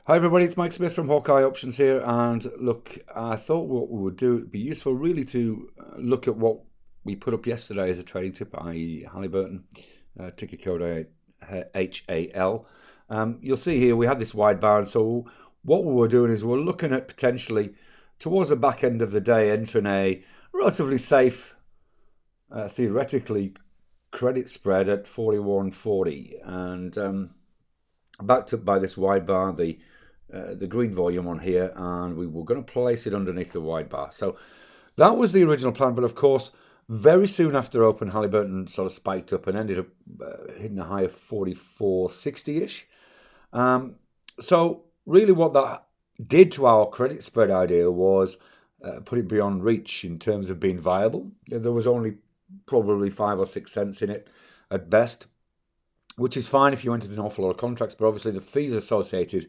Hi everybody, it's Mike Smith from Hawkeye Options here, and look, I thought what we would do would be useful really to look at what we put up yesterday as a trading tip, i.e. Halliburton, ticker code HAL. You'll see here we had this wide bar, and so what we were doing is we're looking at potentially towards the back end of the day entering a relatively safe, theoretically, credit spread at 41.40, and backed up by this wide bar, the green volume on here, and we were going to place it underneath the wide bar. So that was the original plan, but of course, very soon after open, Halliburton sort of spiked up and ended up hitting a high of 44.60-ish. So really what that did to our credit spread idea was put it beyond reach in terms of being viable. There was only probably 5 or 6 cents in it at best, which is fine if you entered an awful lot of contracts, but obviously the fees associated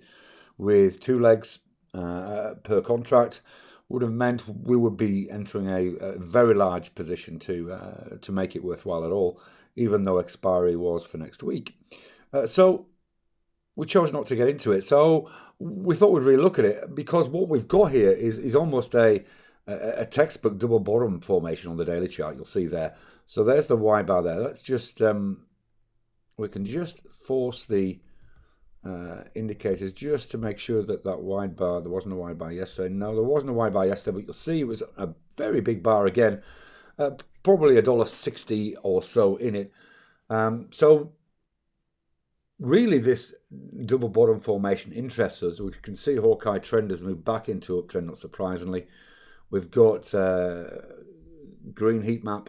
with 2 legs per contract would have meant we would be entering a very large position to make it worthwhile at all, even though expiry was for next week. So we chose not to get into it. So we thought we'd really look at it, because what we've got here is almost a textbook double bottom formation on the daily chart. You'll see there. So there's the Y bar there. Let's just we can just force the indicators just to make sure that wide bar, there wasn't a wide bar yesterday. No, there wasn't a wide bar yesterday, but you'll see it was a very big bar again, probably $1.60 or so in it. So really this double bottom formation interests us. We can see Hawkeye trend has moved back into uptrend, not surprisingly. We've got green heat map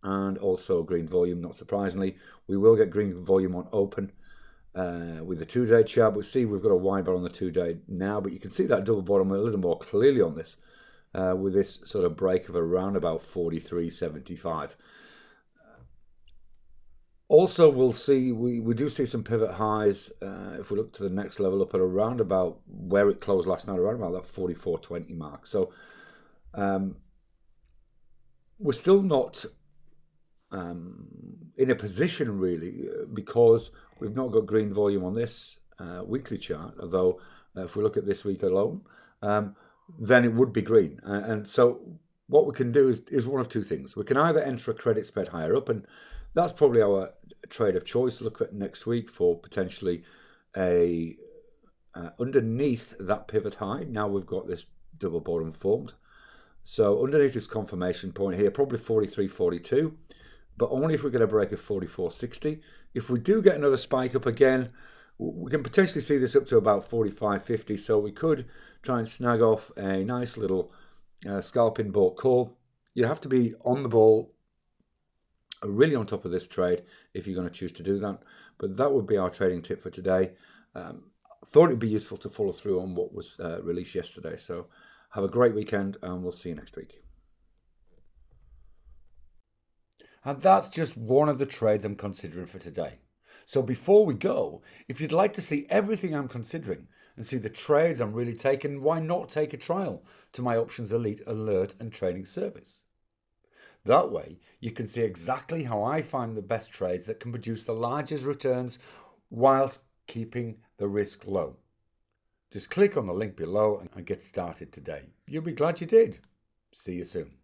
and also green volume, not surprisingly. We will get green volume on open. With the 2-day chart, we see we've got a wide bar on the 2-day now, but you can see that double bottom a little more clearly on this, with this sort of break of around about 43.75. Also, we'll see we do see some pivot highs if we look to the next level up at around about where it closed last night, around about that 44.20 mark. So we're still not in a position really, because we've not got green volume on this weekly chart, although if we look at this week alone, then it would be green. And so what we can do is one of two things. We can either enter a credit spread higher up, and that's probably our trade of choice. Look at next week for potentially a underneath that pivot high. Now we've got this double bottom formed. So underneath this confirmation point here, probably 43.42. But only if we get a break of 44.60. If we do get another spike up again, we can potentially see this up to about 45.50. So we could try and snag off a nice little scalping bought call. You have to be on the ball, really on top of this trade if you're going to choose to do that. But that would be our trading tip for today. Thought it would be useful to follow through on what was released yesterday. So have a great weekend, and we'll see you next week. And that's just one of the trades I'm considering for today. So before we go, if you'd like to see everything I'm considering and see the trades I'm really taking, why not take a trial to my Options Elite alert and trading service? That way, you can see exactly how I find the best trades that can produce the largest returns whilst keeping the risk low. Just click on the link below and get started today. You'll be glad you did. See you soon.